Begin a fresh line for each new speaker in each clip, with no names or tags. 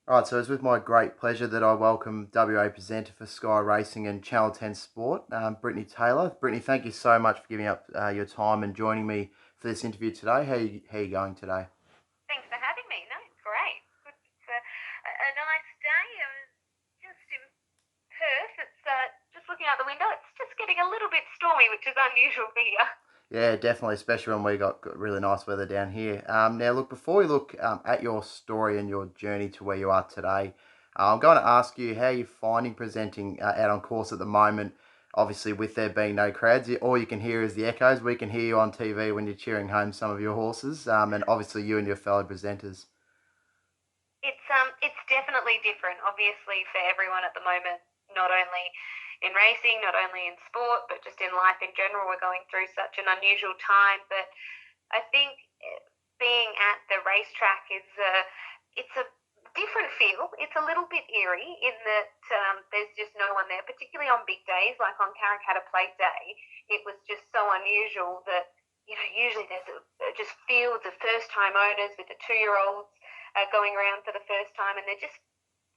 Right, so it's with my great pleasure that I welcome WA presenter for Sky Racing and Channel 10 Sport, Brittany Taylor. Brittany, thank you so much for giving up your time and joining me for this interview today. How you going today?
Thanks for having me. No, it's great. Good. It's a nice day. I was just in Perth. It's just looking out the window. It's just getting a little bit stormy, which is unusual for here.
Yeah, definitely, especially when we got really nice weather down here. Now, look, before we look at your story and your journey to where you are today, I'm going to ask you how you're finding presenting out on course at the moment. Obviously, with there being no crowds, all you can hear is the echoes. We can hear you on TV when you're cheering home some of your horses, and obviously you and your fellow presenters.
It's definitely different, obviously, for everyone at the moment. Not only in racing, not only in sport, but just in life in general. We're going through such an unusual time. But I think being at the racetrack it's a different feel. It's a little bit eerie in that there's just no one there, particularly on big days like on Karrakatta Plate Day. It was just so unusual that usually there's just fields of first time owners with the 2 year olds going around for the first time, and there just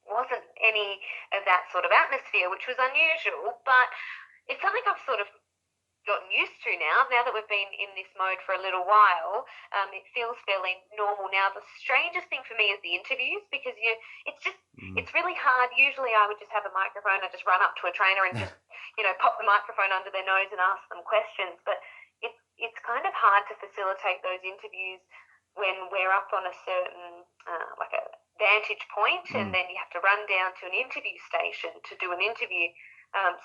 wasn't any of that sort of atmosphere, which was unusual. But it's something I've sort of gotten used to now that we've been in this mode for a little while. It feels fairly normal now. The strangest thing for me is the interviews, because it's just,
Mm.
it's really hard. Usually I would just have a microphone and just run up to a trainer and just, pop the microphone under their nose and ask them questions. But it's kind of hard to facilitate those interviews when we're up on a certain, like a vantage point, and
Mm.
then you have to run down to an interview station to do an interview,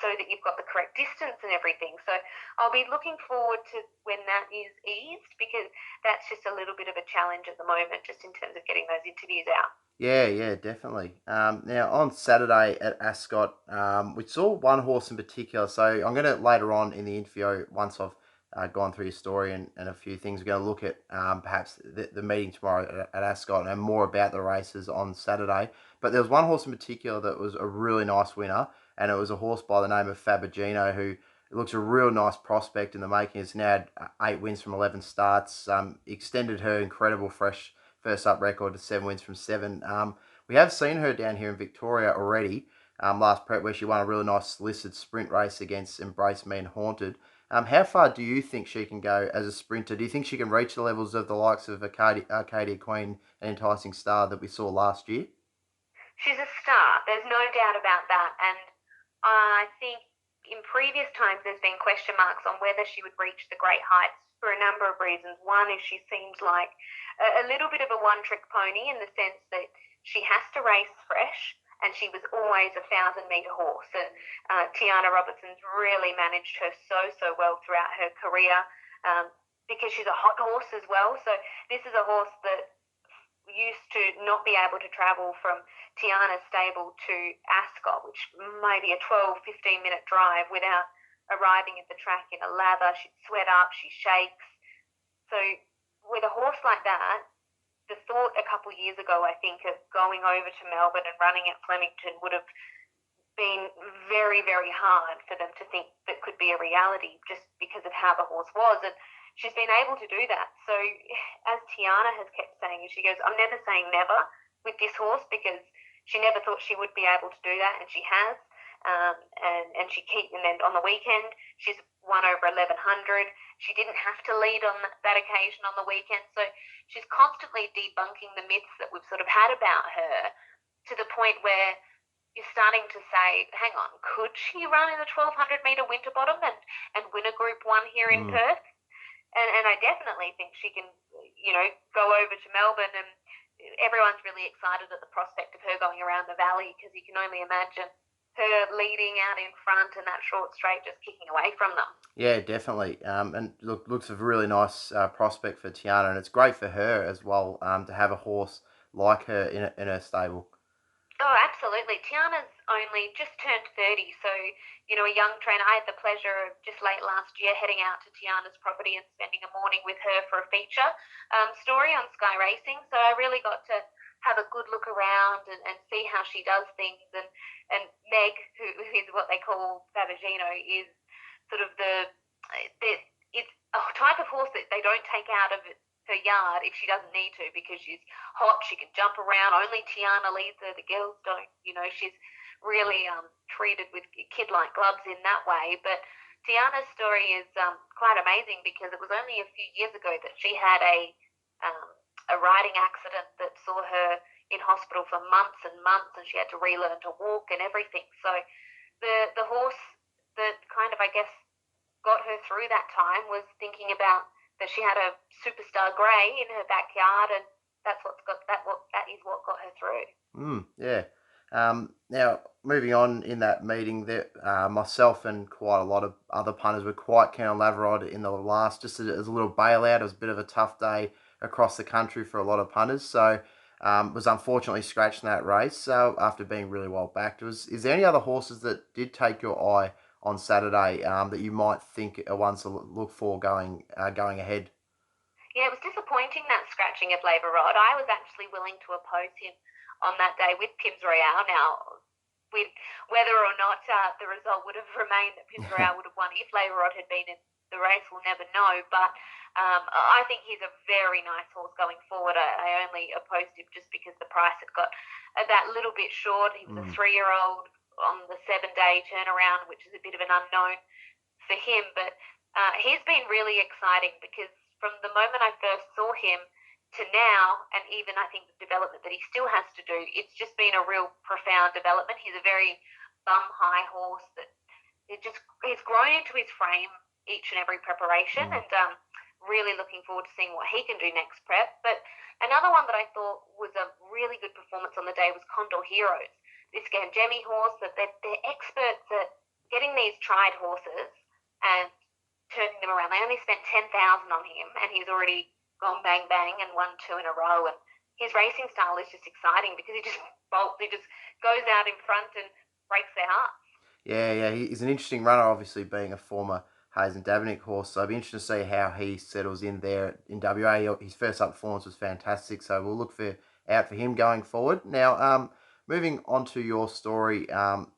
so that you've got the correct distance and everything. So I'll be looking forward to when that is eased, because that's just a little bit of a challenge at the moment, just in terms of getting those interviews out.
Yeah, definitely. Now on Saturday at Ascot, we saw one horse in particular. So I'm going to later on in the interview, once I've gone through your story and a few things, we're going to look at perhaps the meeting tomorrow at Ascot and more about the races on Saturday. But there was one horse in particular that was a really nice winner, and it was a horse by the name of Fabergino, who looks a real nice prospect in the making. Has now had 8 wins from 11 starts, extended her incredible fresh first up record to 7 wins from seven. We have seen her down here in Victoria already. Last prep where she won a really nice solicited sprint race against Embrace Me and Haunted. How far do you think she can go as a sprinter? Do you think she can reach the levels of the likes of Arcadia Queen and Enticing Star that we saw last year?
She's a star. There's no doubt about that. And I think in previous times there's been question marks on whether she would reach the great heights for a number of reasons. One is she seems like a little bit of a one trick pony, in the sense that she has to race fresh, and she was always a 1,000 metre horse. And Tiana Robertson's really managed her so well throughout her career, because she's a hot horse as well. So this is a horse that used to not be able to travel from Tiana's stable to Ascot, which may be a 12-15 minute drive, without arriving at the track in a lather. She'd sweat up, she shakes. So with a horse like that, the thought a couple of years ago, I think, of going over to Melbourne and running at Flemington would have been very hard for them to think that could be a reality, just because of how the horse was. And she's been able to do that. So, as Tiana has kept saying, she goes, I'm never saying never with this horse, because she never thought she would be able to do that, and she has. And she and then on the weekend she's won over 1100. She didn't have to lead on that occasion on the weekend, so she's constantly debunking the myths that we've sort of had about her, to the point where you're starting to say, hang on, could she run in the 1200 metre Winterbottom and win a Group 1 here in
Mm.
Perth? And I definitely think she can, go over to Melbourne, and everyone's really excited at the prospect of her going around the valley, because you can only imagine her leading out in front and that short straight just kicking away from them.
Yeah, definitely. And looks a really nice prospect for Tiana, and it's great for her as well to have a horse like her in her stable.
Oh, absolutely. Tiana's only just turned 30, so, a young trainer. I had the pleasure of just late last year heading out to Tiana's property and spending a morning with her for a feature story on Sky Racing. So I really got to have a good look around and see how she does things. And Meg, who is what they call Babagino, is sort of the it's a type of horse that they don't take out of her yard if she doesn't need to because she's hot, she can jump around. Only Tiana leads her, the girls don't. She's really treated with kid-like gloves in that way. But Tiana's story is quite amazing because it was only a few years ago that she had a riding accident that saw her in hospital for months and months, and she had to relearn to walk and everything. So the horse that kind of, I guess, got her through that time was thinking about that she had a superstar grey in her backyard, and that is what got her through.
Yeah. Now, moving on in that meeting, myself and quite a lot of other punters were quite keen on Laverod in the last, just as a little bailout. It was a bit of a tough day across the country for a lot of punters, so was unfortunately scratched in that race. So after being really well backed, is there any other horses that did take your eye on Saturday that you might think are ones to look for going ahead?
Yeah, it was disappointing, that scratching of Labour Rod. I was actually willing to oppose him on that day with Pims Royale. Now, whether or not the result would have remained that Pims Royale would have won if Labour Rod had been in the race, we'll never know. But I think he's a very nice horse going forward. I only opposed him just because the price had got that little bit short. He was a 3-year-old on the 7-day turnaround, which is a bit of an unknown for him. But he's been really exciting because from the moment I first saw him to now, and even I think the development that he still has to do, it's just been a real profound development. He's a very bum-high horse that he's grown into his frame each and every preparation, and really looking forward to seeing what he can do next prep. But another one that I thought was a really good performance on the day was Condor Heroes. This Gangemi horse, that they're experts at getting these tried horses and turning them around. They only spent $10,000 on him, and he's already gone bang bang and won 2 in a row. And his racing style is just exciting because he just goes out in front and breaks their hearts.
Yeah, he's an interesting runner. Obviously, being a former Hayes and Davenant horse, so I'll be interested to see how he settles in there in WA. His first up performance was fantastic, so we'll look out for him going forward. Now, moving on to your story,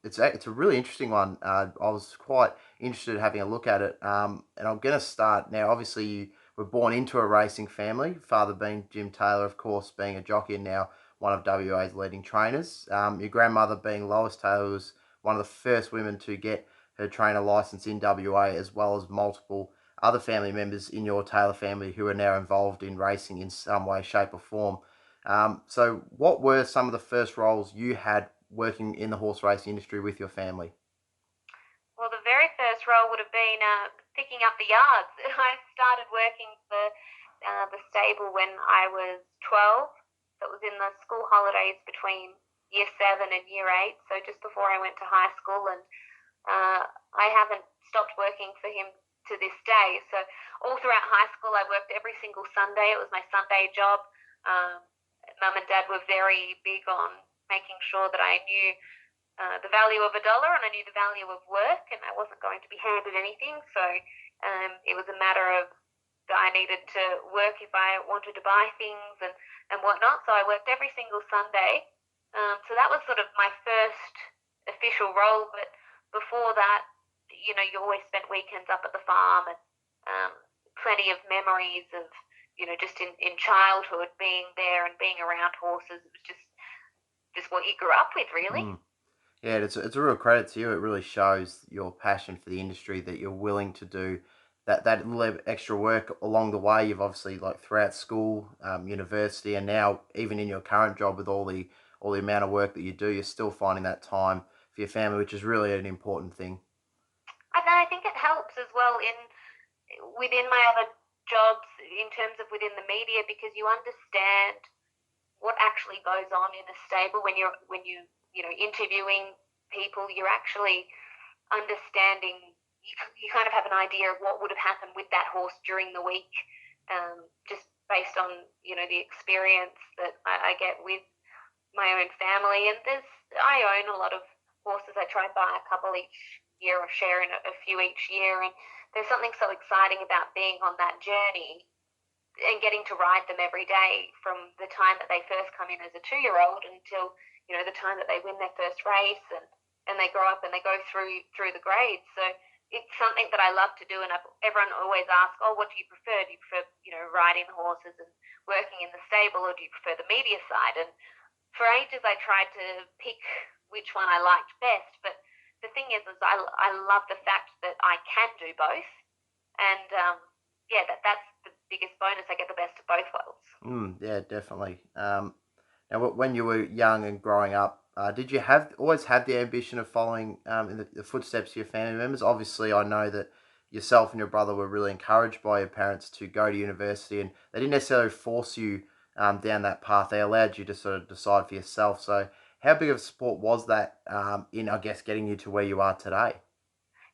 it's a really interesting one. I was quite interested in having a look at it, and I'm going to start now. Obviously, you were born into a racing family, father being Jim Taylor, of course, being a jockey and now one of WA's leading trainers. Your grandmother being Lois Taylor was one of the first women to get her trainer license in WA, as well as multiple other family members in your Taylor family who are now involved in racing in some way, shape or form. So what were some of the first roles you had working in the horse racing industry with your family?
Well, the very first role would have been picking up the yards. I started working for the stable when I was 12. That was in the school holidays between year 7 and year 8, so just before I went to high school, and I haven't stopped working for him to this day. So all throughout high school, I worked every single Sunday. It was my Sunday job. Mum and Dad were very big on making sure that I knew the value of $1 and I knew the value of work, and I wasn't going to be handed anything. So it was a matter of that I needed to work if I wanted to buy things and whatnot. So I worked every single Sunday. So that was sort of my first official role. But before that, you always spent weekends up at the farm, and plenty of memories of, just in childhood being there and being around horses. It was just what you grew up with, really.
Yeah, it's a real credit to you. It really shows your passion for the industry, that you're willing to do that little extra work along the way. You've obviously, like, throughout school, university, and now even in your current job with all the amount of work that you do, you're still finding that time for your family, which is really an important thing.
And I think it helps as well within my other jobs in terms of within the media, because you understand what actually goes on in a stable when you interviewing people. You're actually understanding. You kind of have an idea of what would have happened with that horse during the week, just based on the experience that I get with my own family. And I own a lot of horses. I try and buy a couple each year or share in a few each year, and there's something so exciting about being on that journey and getting to ride them every day, from the time that they first come in as a 2-year-old until the time that they win their first race, and they grow up and they go through the grades. So it's something that I love to do, and everyone always asks, "Oh, what do you prefer? Do you prefer, riding the horses and working in the stable, or do you prefer the media side?" And for ages, I tried to pick which one I liked best. But the thing is I love the fact that I can do both, and yeah, that's the biggest bonus. I get the best of both worlds.
Yeah, definitely. Now, when you were young and growing up, did you always have the ambition of following in the footsteps of your family members? Obviously, I know that yourself and your brother were really encouraged by your parents to go to university, and they didn't necessarily force you down that path. They allowed you to sort of decide for yourself. So, how big of a support was that in, I guess, getting you to where you are today?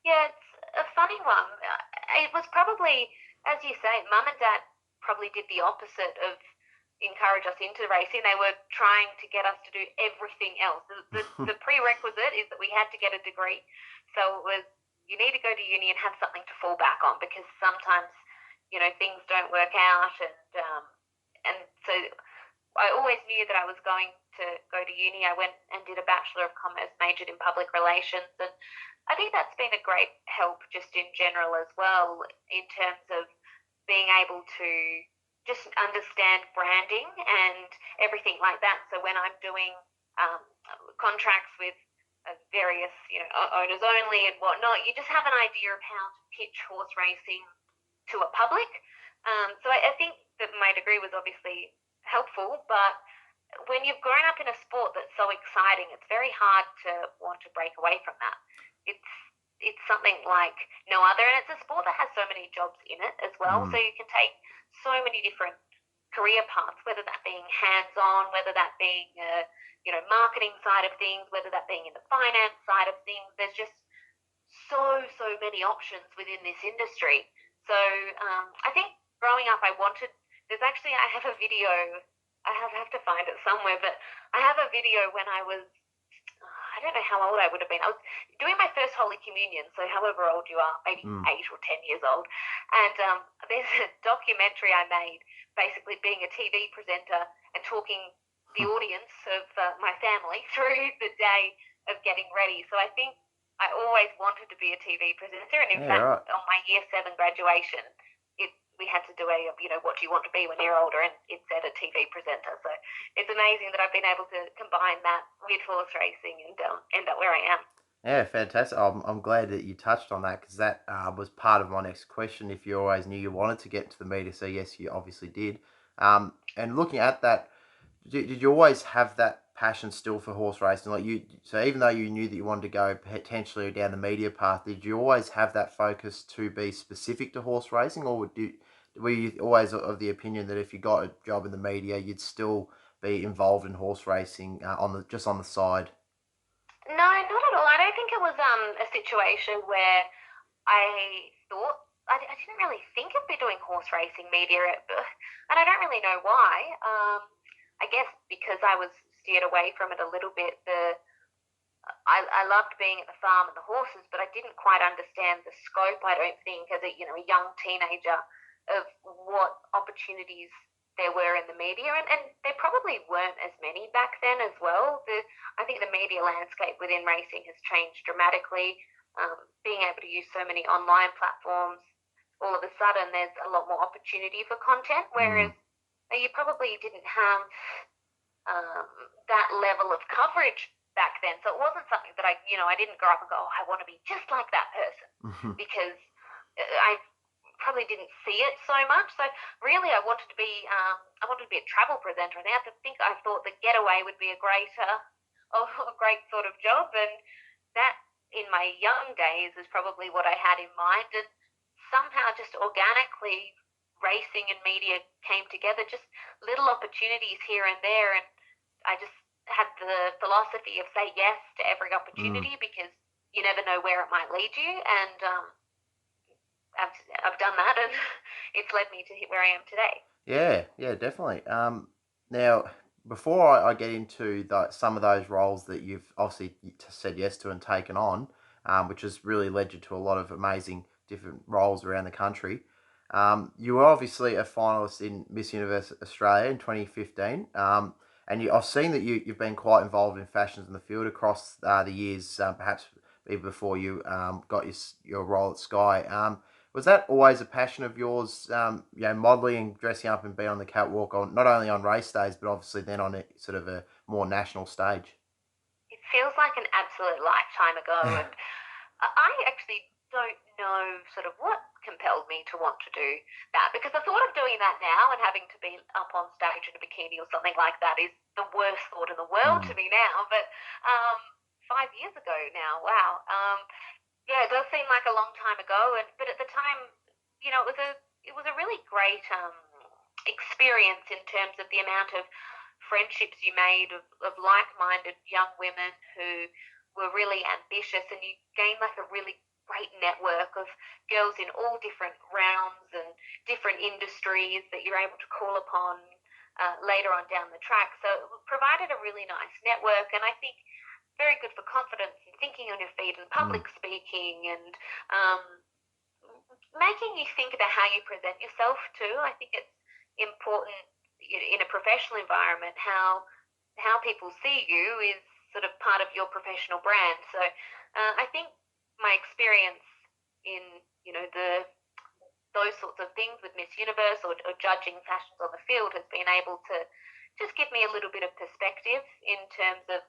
Yeah, it's a funny one. It was probably, as you say, mum and dad probably did the opposite of encourage us into racing. They were trying to get us to do everything else. The prerequisite is that we had to get a degree. So it was, you need to go to uni and have something to fall back on, because sometimes, things don't work out. And so I always knew that I was going to go to uni. I went and did a Bachelor of Commerce, majored in public relations, and I think that's been a great help just in general as well, in terms of being able to just understand branding and everything like that. So when I'm doing contracts with various, owners only and whatnot, you just have an idea of how to pitch horse racing to a public. So I think that my degree was obviously helpful, but when you've grown up in a sport that's so exciting, it's very hard to want to break away from that. It's something like no other, and it's a sport that has so many jobs in it as well. So you can take so many different career paths, whether that being hands-on, whether that being marketing side of things, whether that being in the finance side of things. There's just so many options within this industry. So I think growing up, I have a video. I have to find it somewhere, but I have a video when I was, I don't know how old I would have been. I was doing my first Holy Communion, so however old you are, maybe 8 or 10 years old. And there's a documentary I made, basically being a TV presenter and talking the audience of my family through the day of getting ready. So I think I always wanted to be a TV presenter, and in fact,
Right.
on my year 7 graduation, we had to do what do you want to be when you're older, and it said a TV presenter. So it's amazing that I've been able to combine that with horse racing and end up where I am.
Yeah, fantastic. I'm glad that you touched on that, because that was part of my next question. If you always knew you wanted to get into the media, so yes, you obviously did. And looking at that, did you always have that passion still for horse racing? So even though you knew that you wanted to go potentially down the media path, did you always have that focus to be specific to horse racing, or were you always of the opinion that if you got a job in the media, you'd still be involved in horse racing on the side?
No, not at all. I don't think it was a situation where I thought I didn't really think of me doing horse racing media, and I don't really know why. I guess because I was steered away from it a little bit. I loved being at the farm and the horses, but I didn't quite understand the scope. I don't think, as a young teenager, of what opportunities there were in the media, and there probably weren't as many back then as well. I think the media landscape within racing has changed dramatically. Being able to use so many online platforms, all of a sudden there's a lot more opportunity for content, whereas you probably didn't have that level of coverage back then. So it wasn't something that I didn't grow up and go, oh, I want to be just like that person, because I probably didn't see it so much. So really, I wanted to be a travel presenter, and I thought the getaway would be a great sort of job, and that in my young days is probably what I had in mind, and somehow just organically racing and media came together, just little opportunities here and there, and I just had the philosophy of say yes to every opportunity, because you never know where it might lead you, and I've done that, and it's led me to where I am today.
Yeah, definitely. Now, before I get into some of those roles that you've obviously said yes to and taken on, which has really led you to a lot of amazing different roles around the country, you were obviously a finalist in Miss Universe Australia in 2015. And I've seen that you've been quite involved in fashions in the field across the years, perhaps even before you got your role at Sky. Was that always a passion of yours, modelling and dressing up and being on the catwalk, on not only on race days, but obviously then on a sort of a more national stage?
It feels like an absolute lifetime ago, and I actually don't know sort of what compelled me to want to do that, because the thought of doing that now and having to be up on stage in a bikini or something like that is the worst thought in the world to me now. But 5 years ago now, wow. Yeah, it does seem like a long time ago, but at the time, it was a really great experience in terms of the amount of friendships you made of like-minded young women who were really ambitious, and you gain like a really great network of girls in all different realms and different industries that you're able to call upon later on down the track. So it provided a really nice network, and I think very good for confidence and thinking on your feet and public speaking, and making you think about how you present yourself too. I think it's important in a professional environment how people see you is sort of part of your professional brand. So I think my experience in those sorts of things with Miss Universe or judging fashions on the field has been able to just give me a little bit of perspective in terms of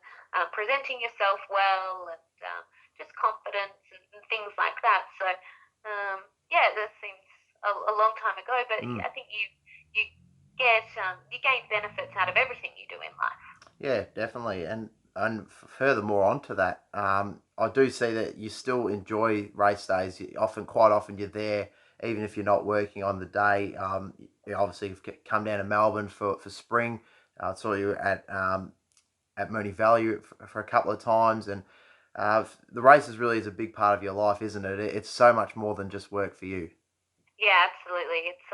presenting yourself well, and just confidence and things like that. So yeah, that seems a long time ago, but I think you gain benefits out of everything you do in life.
Yeah, definitely. And furthermore onto that, I do see that you still enjoy race days. Quite often you're there, even if you're not working on the day. Obviously you've come down to Melbourne for spring. I saw you at Moonee Valley for a couple of times, and the races really is a big part of your life, isn't it? It's so much more than just work for you.
Yeah, absolutely. It's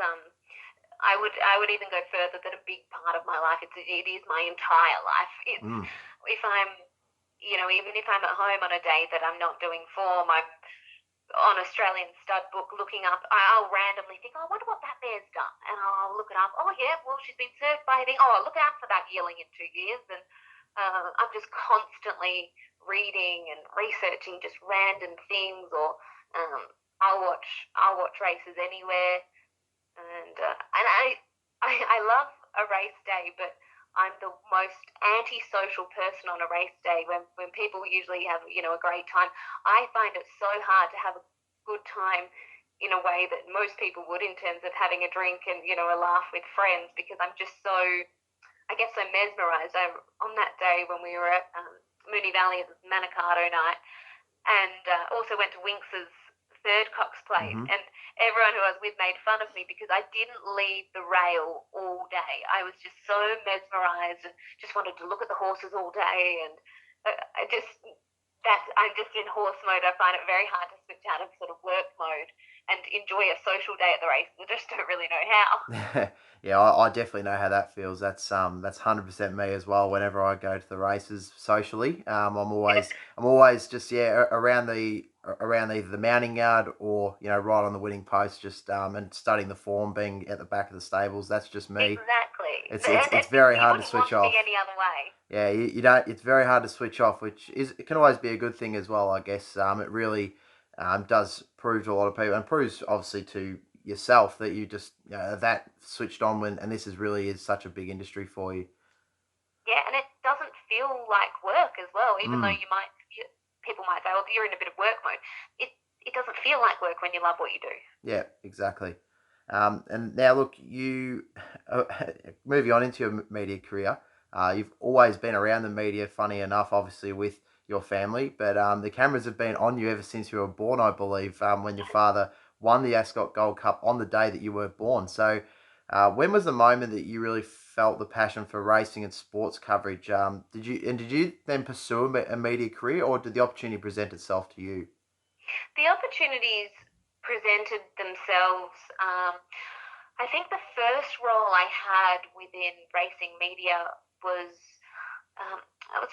I would even go further that a big part of my life. It is my entire life. It's if I'm even if I'm at home on a day that I'm not doing form, I'm on Australian Stud Book looking up. I'll randomly think, oh, I wonder what that mare's done, and I'll look it up. Oh yeah, well she's been served by a thing. Oh, look out for that yearling in 2 years, and I'm just constantly reading and researching just random things, or I'll watch races anywhere, and I love a race day, but I'm the most antisocial person on a race day. When people usually have a great time, I find it so hard to have a good time in a way that most people would, in terms of having a drink and a laugh with friends, because I'm just so, I get so mesmerised. On that day when we were at Moonee Valley, it was Manicato night, and also went to Winx's third Cox Plate, and everyone who I was with made fun of me because I didn't leave the rail all day. I was just so mesmerised and just wanted to look at the horses all day, and I'm just in horse mode. I find it very hard to switch out of sort of work mode and enjoy a social day at the races. I just don't really know how.
Yeah, I definitely know how that feels. That's 100% me as well. Whenever I go to the races socially, I'm always just around either the mounting yard or right on the winning post, just and studying the form, being at the back of the stables. That's just me.
Exactly.
It's very hard to switch off.
Any other way.
Yeah, you don't. It's very hard to switch off, it can always be a good thing as well, I guess. It really does prove to a lot of people, and proves obviously to yourself that you just that switched on and this is such a big industry for you.
Yeah, and it doesn't feel like work as well, even though people might say, well, you're in a bit of work mode. It doesn't feel like work when you love what you do.
Yeah, exactly. And now look, you moving on into your media career. You've always been around the media, funny enough, obviously with your family, but the cameras have been on you ever since you were born, I believe, when your father won the Ascot Gold Cup on the day that you were born. So when was the moment that you really felt the passion for racing and sports coverage? Did you then pursue a media career, or did the opportunity present itself to you?
The opportunities presented themselves. I think the first role I had within racing media was I was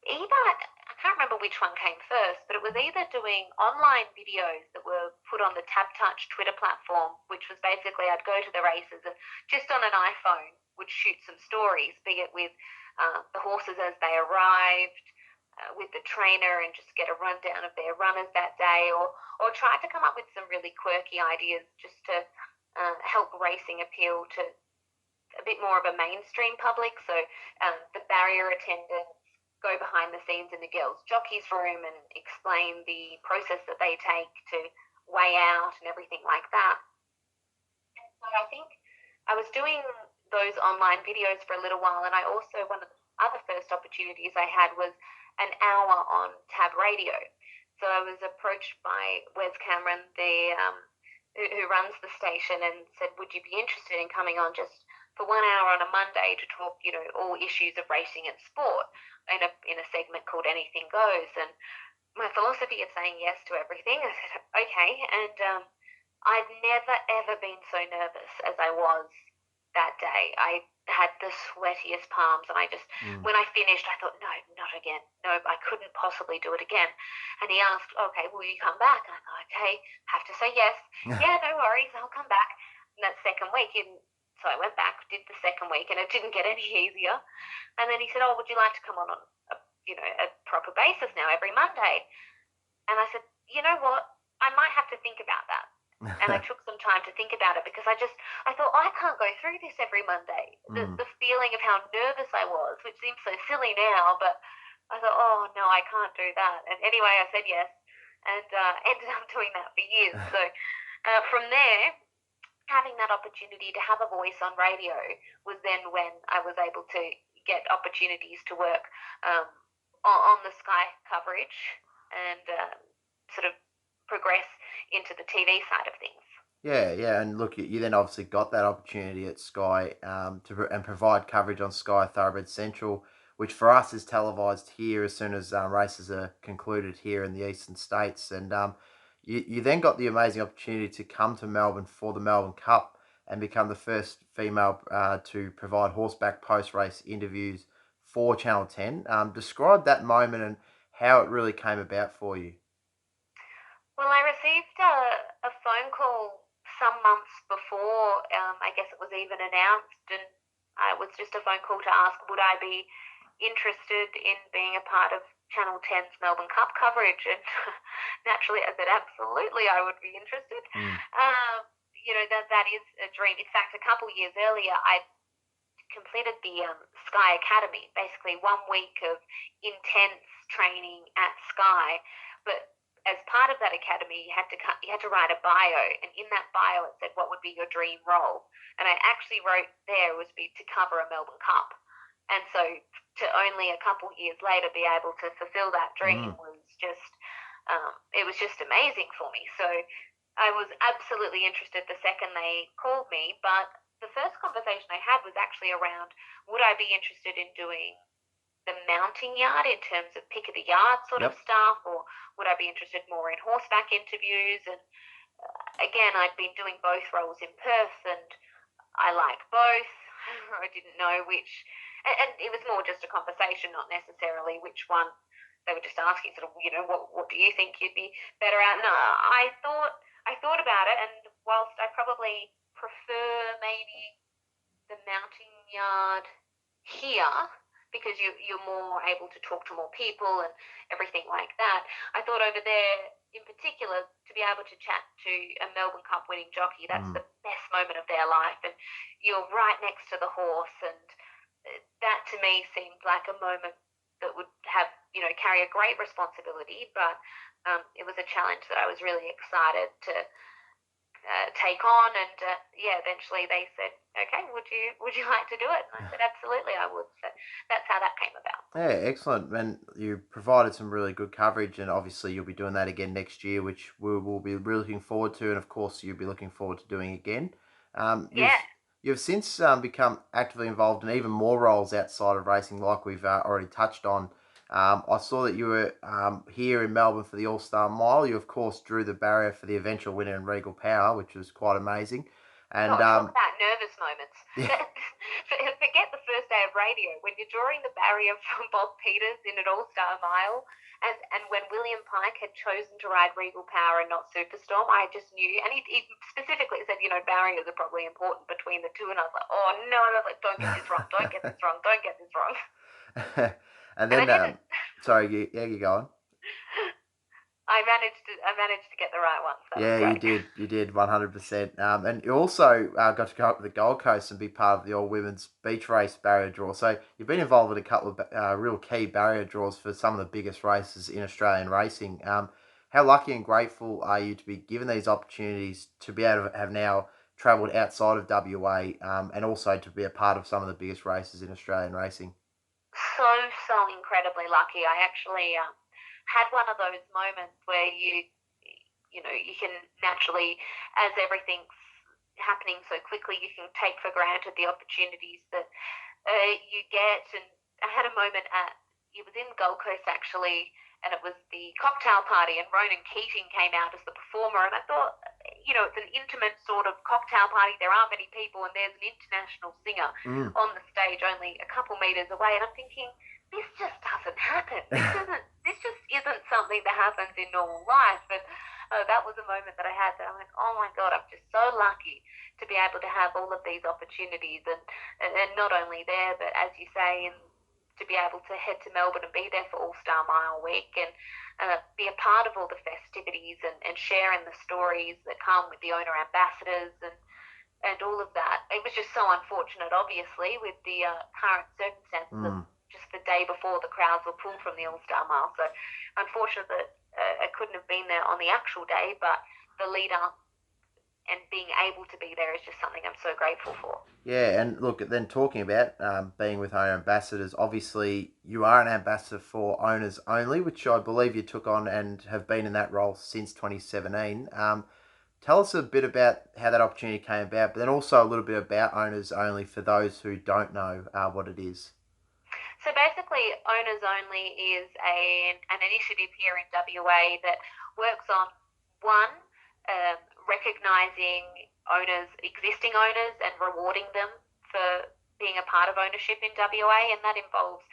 either, I can't remember which one came first, but it was either doing online videos that were put on the TABTouch Twitter platform, which was basically I'd go to the races and just on an iPhone would shoot some stories, be it with the horses as they arrived, with the trainer and just get a rundown of their runners that day, or tried to come up with some really quirky ideas just to help racing appeal to a bit more of a mainstream public. So the barrier attendants go behind the scenes in the girls' jockeys room and explain the process that they take to weigh out and everything like that. And so I think I was doing those online videos for a little while, and I also, one of the other first opportunities I had was an hour on Tab Radio. So I was approached by Wes Cameron, who runs the station, and said, would you be interested in coming on just for 1 hour on a Monday to talk, all issues of racing and sport in a segment called Anything Goes? And my philosophy of saying yes to everything, I said, okay. And I'd never, ever been so nervous as I was that day. I had the sweatiest palms, and I just, when I finished, I thought, no, not again. No, I couldn't possibly do it again. And he asked, okay, will you come back? And I thought, okay, have to say yes. Yeah, no worries, I'll come back. And that second week, so I went back, did the second week, and it didn't get any easier. And then he said, oh, would you like to come on a proper basis now every Monday? And I said, you know what? I might have to think about that. And I took some time to think about it, because I thought, I can't go through this every Monday. The feeling of how nervous I was, which seems so silly now, but I thought, oh no, I can't do that. And anyway, I said yes, and ended up doing that for years. So from there, having that opportunity to have a voice on radio was then when I was able to get opportunities to work on the Sky coverage and sort of progress into the TV side of things.
Yeah, and look, you then obviously got that opportunity at Sky and provide coverage on Sky Throughbred Central, which for us is televised here as soon as races are concluded here in the eastern states. And you then got the amazing opportunity to come to Melbourne for the Melbourne Cup and become the first female to provide horseback post-race interviews for Channel 10. Describe that moment and how it really came about for you.
Well, I received a phone call some months before, I guess it was even announced, and it was just a phone call to ask would I be interested in being a part of Channel 10's Melbourne Cup coverage. And naturally I said absolutely I would be interested. That is a dream. In fact, a couple of years earlier I completed the Sky Academy, basically 1 week of intense training at Sky, but as part of that academy, you had to write a bio, and in that bio it said what would be your dream role. And I actually wrote there was to cover a Melbourne Cup, and so to only a couple years later be able to fulfill that dream was just it was just amazing for me. So I was absolutely interested the second they called me, but the first conversation I had was actually around would I be interested in doing the mounting yard in terms of pick of the yard sort of stuff, or would I be interested more in horseback interviews? And again, I'd been doing both roles in Perth, and I liked both. I didn't know which, and it was more just a conversation, not necessarily which one. They were just asking sort of, what do you think you'd be better at? And I thought about it, and whilst I probably prefer maybe the mounting yard here, because you're more able to talk to more people and everything like that, I thought over there in particular to be able to chat to a Melbourne Cup winning jockey, that's the best moment of their life, and you're right next to the horse, and that to me seemed like a moment that would have carry a great responsibility, but it was a challenge that I was really excited to take on. And eventually they said, okay, would you like to do it? And I said absolutely I would. So that's how that came about.
Yeah, excellent. And you provided some really good coverage, and obviously you'll be doing that again next year, which we'll be really looking forward to, and of course you'll be looking forward to doing again. You've since become actively involved in even more roles outside of racing, like we've already touched on. I saw that you were here in Melbourne for the All-Star Mile. You, of course, drew the barrier for the eventual winner in Regal Power, which was quite amazing. And
talk about nervous moments. Yeah. Forget the first day of radio. When you're drawing the barrier from Bob Peters in an All-Star Mile, and when William Pike had chosen to ride Regal Power and not Superstorm, I just knew. And he specifically said, barriers are probably important between the two. And I was like, oh no, I was like, don't get this wrong, don't get this wrong, don't get this wrong.
And then, Sorry, you go on.
I managed to get the right one. So that was
Yeah,
great.
you did 100%. And you also got to go up to the Gold Coast and be part of the all women's beach race barrier draw. So you've been involved in a couple of real key barrier draws for some of the biggest races in Australian racing. How lucky and grateful are you to be given these opportunities to be able to have now travelled outside of WA, and also to be a part of some of the biggest races in Australian racing?
So incredibly lucky. I actually had one of those moments where you can naturally, as everything's happening so quickly, you can take for granted the opportunities that you get. And I had a moment it was in Gold Coast actually, and it was the cocktail party, and Ronan Keating came out as the performer. And I thought, it's an intimate sort of cocktail party. There aren't many people, and there's an international singer
Mm.
on the stage only a couple meters away. And I'm thinking, this just doesn't happen. This just isn't something that happens in normal life. And that was a moment that I had that I went, oh my God, I'm just so lucky to be able to have all of these opportunities, and not only there, but as you say, to be able to head to Melbourne and be there for All Star Mile Week, and be a part of all the festivities, and share in the stories that come with the owner ambassadors, and all of that. It was just so unfortunate, obviously, with the current circumstances of just the day before the crowds were pulled from the All Star Mile. So unfortunate that I couldn't have been there on the actual day, but the lead up and being able to be there is just something I'm so grateful for.
Yeah, and look, then talking about being with owner ambassadors, obviously you are an ambassador for owners only, which I believe you took on and have been in that role since 2017. Tell us a bit about how that opportunity came about, but then also a little bit about owners only for those who don't know what it is.
So basically, Owners Only is an initiative here in WA that works on one, recognising existing owners, and rewarding them for being a part of ownership in WA, and that involves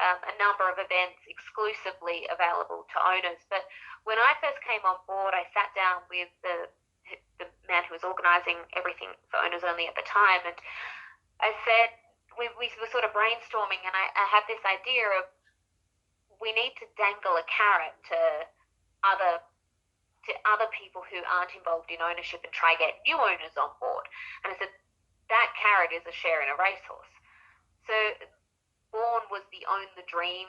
a number of events exclusively available to owners. But when I first came on board, I sat down with the man who was organising everything for Owners Only at the time, and I said, we were sort of brainstorming, and I had this idea of, we need to dangle a carrot to other people who aren't involved in ownership, and try get new owners on board. And I said, that carrot is a share in a racehorse. So born was the Own the Dream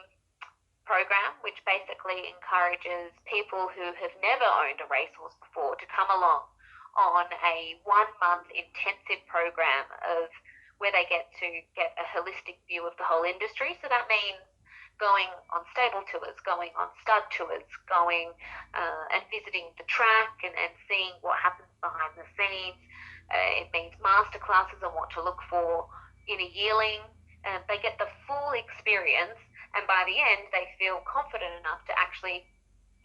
program, which basically encourages people who have never owned a racehorse before to come along on a 1-month intensive program of where they get to get a holistic view of the whole industry. So that means going on stable tours, going on stud tours, going and visiting the track, and seeing what happens behind the scenes. It means master classes on what to look for in a yearling. They get the full experience, and by the end they feel confident enough to actually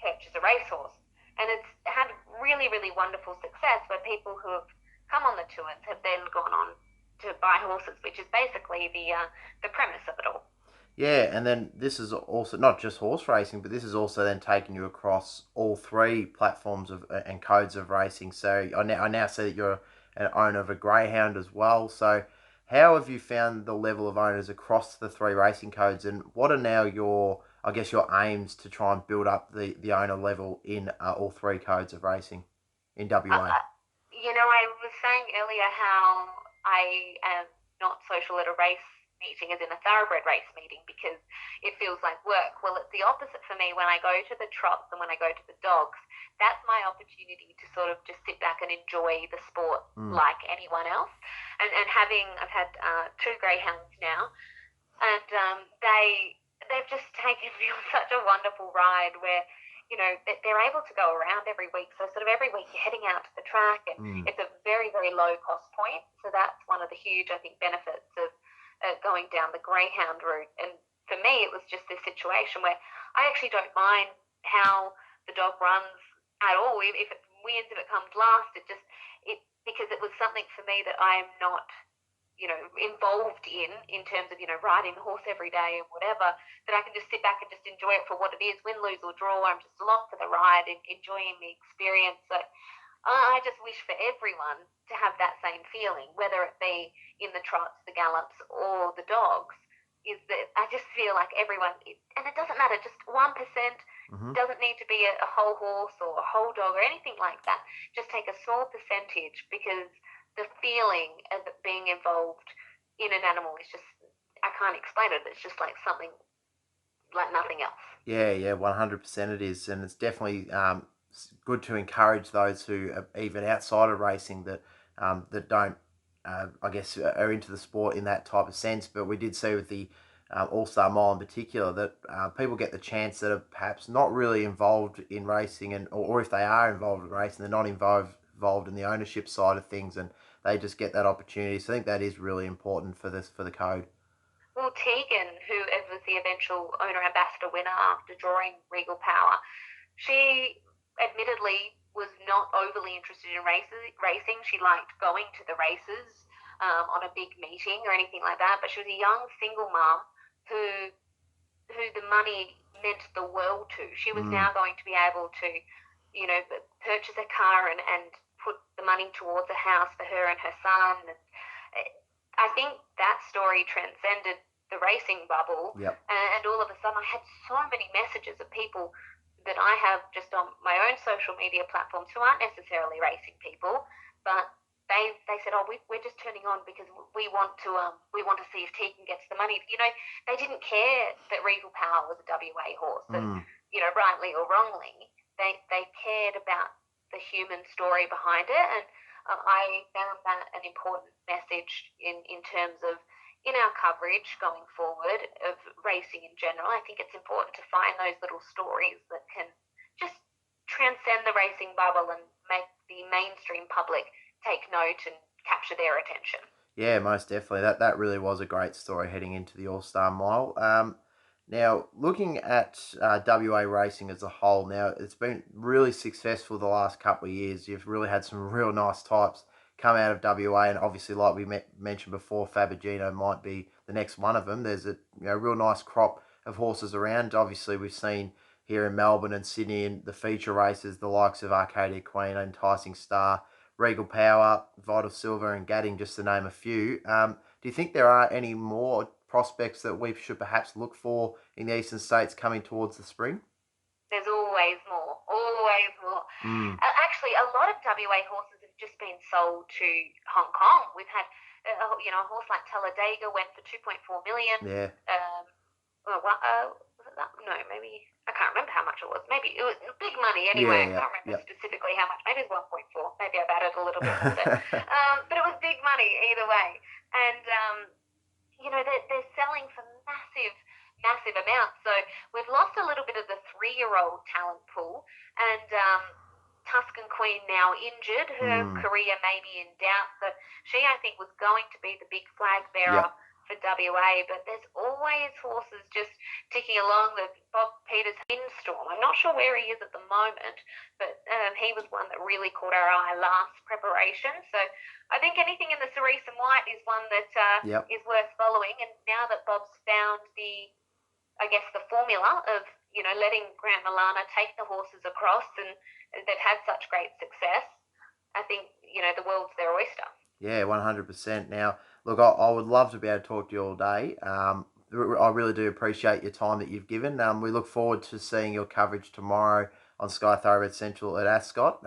purchase a racehorse. And it's had really, really wonderful success, where people who have come on the tours have then gone on to buy horses, which is basically the premise of it all.
Yeah, and then this is also not just horse racing, but this is also then taking you across all three platforms of and codes of racing. So I now see that you're an owner of a greyhound as well. So how have you found the level of owners across the three racing codes, and what are now your aims to try and build up the owner level in all three codes of racing in WA?
I was saying earlier how I am not social at a race meeting, as in a thoroughbred race meeting, because it feels like work. Well, it's the opposite for me when I go to the trots and when I go to the dogs. That's my opportunity to sort of just sit back and enjoy the sport like anyone else. And I've had 2 greyhounds now, and they've just taken me on such a wonderful ride where they're able to go around every week. So sort of every week you're heading out to the track, and it's a very, very low cost point. So that's one of the huge, I think, benefits of going down the greyhound route. And for me, it was just this situation where I actually don't mind how the dog runs at all. If it wins, if it comes last, because it was something for me that I am not involved in terms of, riding the horse every day and whatever, that I can just sit back and just enjoy it for what it is, win, lose or draw. I'm just along for the ride and enjoying the experience. So I just wish for everyone to have that same feeling, whether it be in the trots, the gallops or the dogs. is that I just feel like everyone, and it doesn't matter, just 1%,
Hmm.
doesn't need to be a whole horse or a whole dog or anything like that. Just take a small percentage, because the feeling of being involved in an animal is just, I can't explain it. It's just like something like nothing else.
Yeah, 100% it is, and it's definitely good to encourage those who are even outside of racing that don't, I guess, are into the sport in that type of sense. But we did see with the All Star Mile in particular that people get the chance that are perhaps not really involved in racing, and or if they are involved in racing, they're not involved in the ownership side of things, and they just get that opportunity. So I think that is really important for this for the code.
Well, Tegan, who was the eventual owner ambassador winner after drawing Regal Power, she admittedly was not overly interested in racing. She liked going to the races on a big meeting or anything like that. But she was a young single mom who the money meant the world to. She was
Mm,
now going to be able to, purchase a car and put the money towards a house for her and her son. And I think that story transcended the racing bubble,
yep.
and all of a sudden I had so many messages of people that I have just on my own social media platforms who aren't necessarily racing people, but they said, oh, we're just turning on because we want to see if Tegan gets the money. They didn't care that Regal Power was a WA horse, and
Mm.
rightly or wrongly, they cared about the human story behind it, and I found that an important message in terms of in our coverage going forward of racing in general. I think it's important to find those little stories that can just transcend the racing bubble and make the mainstream public take note and capture their attention.
Yeah, most definitely. That really was a great story heading into the All Star Mile. Now, looking at WA racing as a whole, now it's been really successful the last couple of years. You've really had some real nice types come out of WA, and obviously, like we mentioned before, Fabergino might be the next one of them. There's a real nice crop of horses around. Obviously, we've seen here in Melbourne and Sydney in the feature races the likes of Arcadia Queen, Enticing Star, Regal Power, Vital Silver, and Gadding, just to name a few. Do you think there are any more prospects that we should perhaps look for in the eastern states coming towards the spring?
There's always more, always more.
Mm,
Actually, a lot of WA horses have just been sold to Hong Kong. We've had, a horse like Talladega went for 2.4 million.
yeah,
Um, was it that? No, maybe I can't remember how much it was. Maybe it was big money anyway. I
yeah,
can't remember
yeah,
specifically how much. Maybe it's 1.4. Maybe I've added a little bit more there.
yep.
But it was big money either way. And they're selling for massive, massive amounts. So we've lost a little bit of the 3-year-old talent pool, and Tuscan Queen now injured. Her
mm,
career may be in doubt. So she, I think, was going to be the big flag bearer
yep.
for WA, but there's always horses just ticking along. The Bob Peters Windstorm, I'm not sure where he is at the moment, but he was one that really caught our eye last preparation. So I think anything in the Cerise and White is one that
Yep.
is worth following. And now that Bob's found I guess, the formula of, letting Grant Milana take the horses across, and they've had such great success, I think, the world's their oyster.
Yeah, 100%. Now, look, I would love to be able to talk to you all day. I really do appreciate your time that you've given. We look forward to seeing your coverage tomorrow on Sky Throughbred Central at Ascot.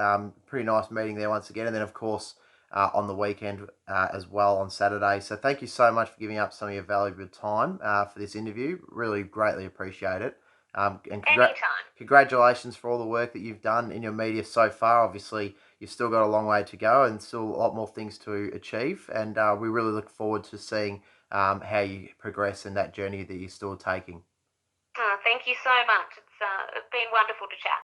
Pretty nice meeting there once again. And then, of course, on the weekend as well on Saturday. So thank you so much for giving up some of your valuable time for this interview. Really greatly appreciate it. And
Anytime.
congratulations for all the work that you've done in your media so far. Obviously, you've still got a long way to go and still a lot more things to achieve. And we really look forward to seeing how you progress in that journey that you're still taking.
Thank you so much. It's been wonderful to chat.